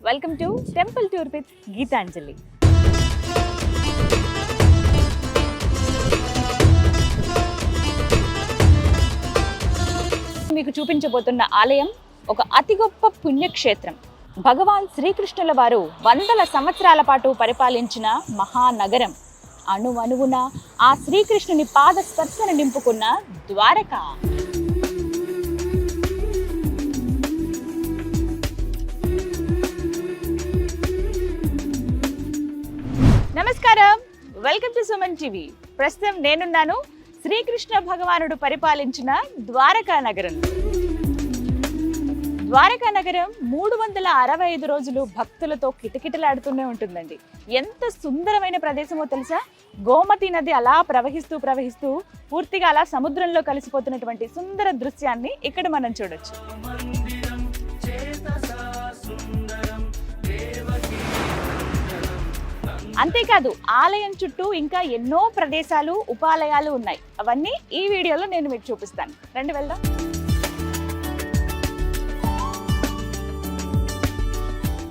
Welcome to temple tour with Geetanjali. మీకు చూపించబోతున్న ఆలయం ఒక అతి గొప్ప పుణ్యక్షేత్రం. భగవాన్ శ్రీకృష్ణుల వారు వందల సంవత్సరాల పాటు పరిపాలించిన మహానగరం. అణువణువున ఆ శ్రీకృష్ణుని పాద స్పర్శను నింపుకున్న ద్వారక. నమస్కారం, వెల్కమ్ టు సుమన్ టీవీ. ప్రస్తుతం నేనున్నాను శ్రీకృష్ణ భగవానుడు పరిపాలించిన ద్వారకా నగరం. ద్వారకా నగరం 365 రోజులు భక్తులతో కిటకిటలాడుతూనే ఉంటుందండి. ఎంత సుందరమైన ప్రదేశమో తెలుసా? గోమతి నది అలా ప్రవహిస్తూ పూర్తిగా అలా సముద్రంలో కలిసిపోతున్నటువంటి సుందర దృశ్యాన్ని ఇక్కడ మనం చూడొచ్చు. అంతేకాదు, ఆలయం చుట్టూ ఇంకా ఎన్నో ప్రదేశాలు, ఉపాలయాలు ఉన్నాయి. అవన్నీ ఈ వీడియోలో నేను మీకు చూపిస్తాను. రండి వెళ్దాం.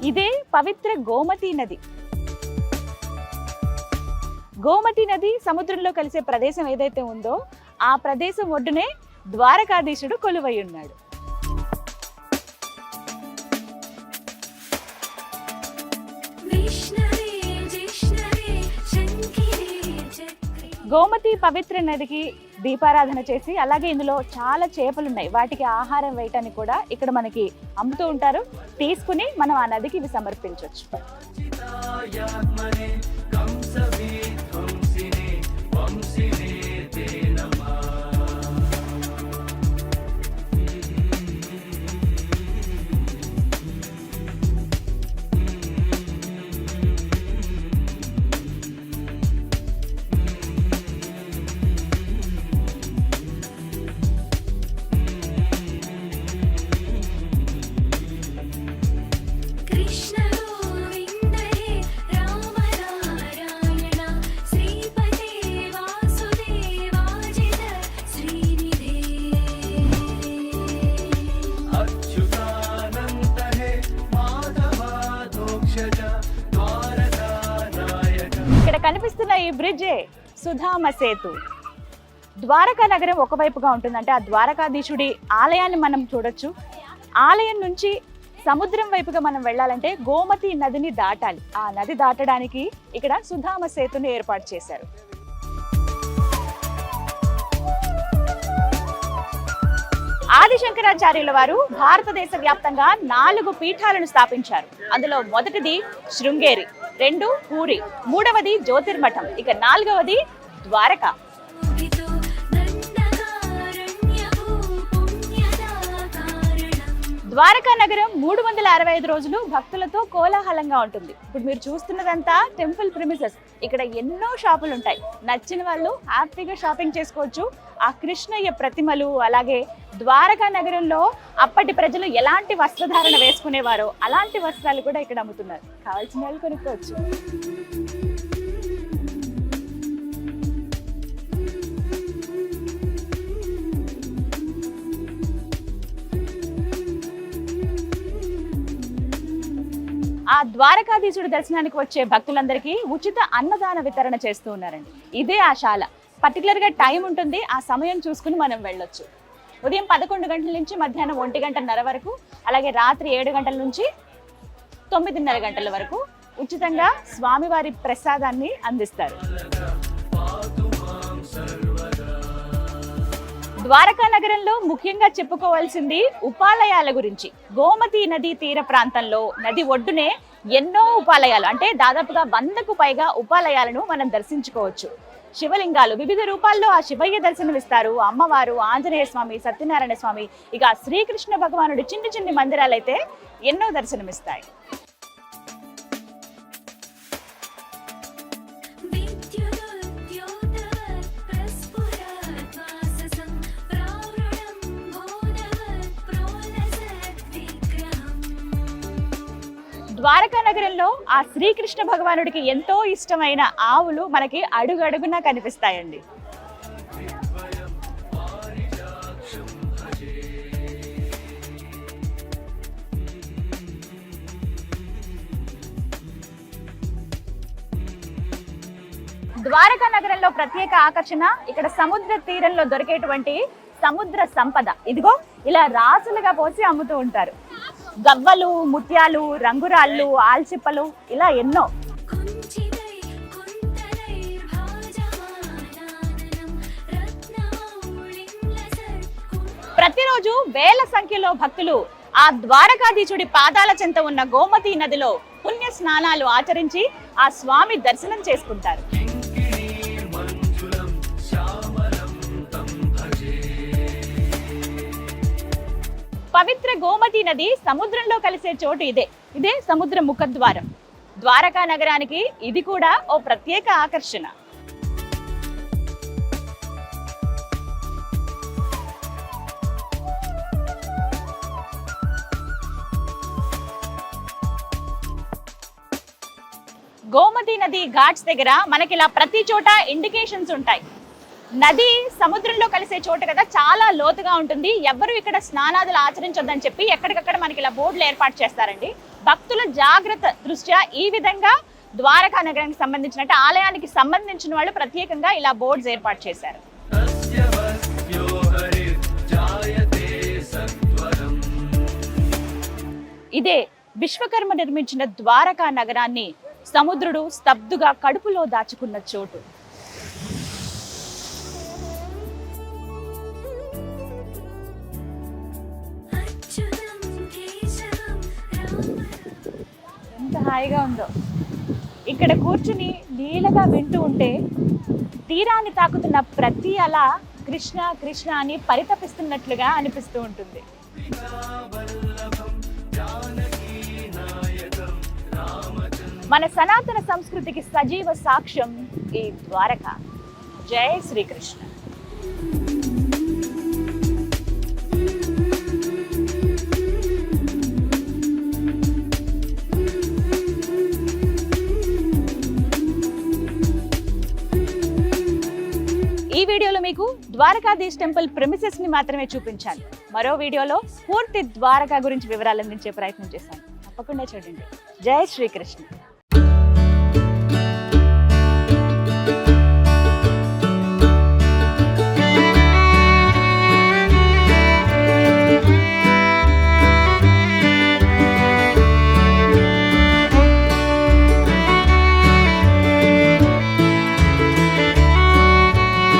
ఇదే పవిత్ర గోమతి నది. గోమతి నది సముద్రంలో కలిసే ప్రదేశం ఏదైతే ఉందో ఆ ప్రదేశం ఒడ్డునే ద్వారకాధీశుడు కొలువై ఉన్నాడు. గోమతి పవిత్ర నదికి దీపారాధన చేసి, అలాగే ఇందులో చాలా చేపలు ఉన్నాయి. వాటికి ఆహారం వేయటానికి కూడా ఇక్కడ మనకి అమ్ముతూ ఉంటారు. తీసుకుని మనం ఆ నదికి ఇవి సమర్పించవచ్చు. కనిపిస్తున్న ఈ బ్రిడ్జే సుధామ సేతు. ద్వారకా నగరం ఒకవైపుగా ఉంటుంది. అంటే ఆ ద్వారకాధీశుడి ఆలయాన్ని మనం చూడొచ్చు. ఆలయం నుంచి సముద్రం వైపుగా మనం వెళ్ళాలంటే గోమతి నదిని దాటాలి. ఆ నది దాటడానికి ఇక్కడ సుధామ సేతుని ఏర్పాటు చేశారు. ఆదిశంకరాచార్యుల వారు భారతదేశ వ్యాప్తంగా 4 పీఠాలను స్థాపించారు. అందులో మొదటిది శృంగేరి, 2 పూరి, 3వది జ్యోతిర్మఠం, ఇక 4వది ద్వారక. ద్వారకా నగరం 365 రోజులు భక్తులతో కోలాహలంగా ఉంటుంది. ఇప్పుడు మీరు చూస్తున్నదంతా టెంపుల్ ప్రిమిసెస్. ఇక్కడ ఎన్నో షాపులు ఉంటాయి. నచ్చిన వాళ్ళు హ్యాపీగా షాపింగ్ చేసుకోవచ్చు. ఆ కృష్ణయ్య ప్రతిమలు, అలాగే ద్వారకా నగరంలో అప్పటి ప్రజలు ఎలాంటి వస్త్రధారణ వేసుకునేవారో అలాంటి వస్త్రాలు కూడా ఇక్కడ అమ్ముతున్నారు. కావాల్సిన వాళ్ళు కొనుక్కోవచ్చు. ఆ ద్వారకాధీశుడి దర్శనానికి వచ్చే భక్తులందరికీ ఉచిత అన్నదాన వితరణ చేస్తూ ఉన్నారండి. ఇదే ఆ శాల. పర్టికులర్గా టైం ఉంటుంది. ఆ సమయం చూసుకుని మనం వెళ్ళొచ్చు. ఉదయం 11 గంటల నుంచి మధ్యాహ్నం 1:30 వరకు, అలాగే రాత్రి 7 గంటల నుంచి 9:30 గంటల వరకు ఉచితంగా స్వామివారి ప్రసాదాన్ని అందిస్తారు. ద్వారకా నగరంలో ముఖ్యంగా చెప్పుకోవాల్సింది ఉపాలయాల గురించి. గోమతి నది తీర ప్రాంతంలో నది ఒడ్డునే ఎన్నో ఉపాలయాలు, అంటే దాదాపుగా 100కు పైగా ఉపాలయాలను మనం దర్శించుకోవచ్చు. శివలింగాలు వివిధ రూపాల్లో ఆ శివయ్య దర్శనమిస్తారు. అమ్మవారు, ఆంజనేయ స్వామి, సత్యనారాయణ స్వామి, ఇక శ్రీకృష్ణ భగవానుడి చిన్ని మందిరాలు అయితే ఎన్నో దర్శనమిస్తాయి. ద్వారకా నగరంలో ఆ శ్రీకృష్ణ భగవానుడికి ఎంతో ఇష్టమైన ఆవులు మనకి అడుగడుగునా కనిపిస్తాయండి. ద్వారకా నగరంలో ప్రత్యేక ఆకర్షణ ఇక్కడ సముద్ర తీరంలో దొరికేటువంటి సముద్ర సంపద. ఇదిగో ఇలా రాసులుగా పోసి అమ్ముతూ ఉంటారు. గవ్వలు, ముత్యాలు, రంగురాళ్ళు, ఆల్చిప్పలు, ఇలా ఎన్నో. ప్రతిరోజు వేల సంఖ్యలో భక్తులు ఆ ద్వారకాధీశుడి పాదాల చెంత ఉన్న గోమతి నదిలో పుణ్య స్నానాలు ఆచరించి ఆ స్వామి దర్శనం చేసుకుంటారు. పవిత్ర గోమతి నది సముద్రంలో కలిసే చోటు ఇదే సముద్ర ముఖద్వారం. ద్వారకా నగరానికి ఇది కూడా ఓ ప్రత్యేక ఆకర్షణ. గోమతి నది ఘాట్స్ దగ్గర మనకి ఇలా ప్రతి చోట ఇండికేషన్స్ ఉంటాయి. నది సముద్రంలో కలిసే చోటు కదా, చాలా లోతుగా ఉంటుంది. ఎవరు ఇక్కడ స్నానాదులు ఆచరించొద్దని చెప్పి ఎక్కడికక్కడ మనకి ఇలా బోర్డులు ఏర్పాటు చేస్తారండి. భక్తుల జాగ్రత్త దృష్ట్యా ఈ విధంగా ద్వారకా నగరానికి సంబంధించిన ఆలయానికి సంబంధించిన వాళ్ళు ప్రత్యేకంగా ఇలా బోర్డ్స్ ఏర్పాటు చేశారు. ఇదే విశ్వకర్మ నిర్మించిన ద్వారకా నగరాన్ని సముద్రుడు స్తబ్దుగా కడుపులో దాచుకున్న చోటు. ఎంత హాయిగా ఉందో ఇక్కడ కూర్చుని నీలగా వింటూ ఉంటే తీరాన్ని తాకుతున్న ప్రతి అల కృష్ణ కృష్ణ అని పరితపిస్తున్నట్లుగా అనిపిస్తూ ఉంటుంది. మన సనాతన సంస్కృతికి సజీవ సాక్ష్యం ఈ ద్వారక. జై శ్రీకృష్ణ. ఈ వీడియోలో మీకు ద్వారకాధీశ్ టెంపుల్ ప్రెమిసెస్ ని మాత్రమే చూపించాను. మరో వీడియోలో పూర్తి ద్వారకా గురించి వివరాలు అందించే ప్రయత్నం చేశాను. తప్పకుండా చూడండి. జై శ్రీకృష్ణ.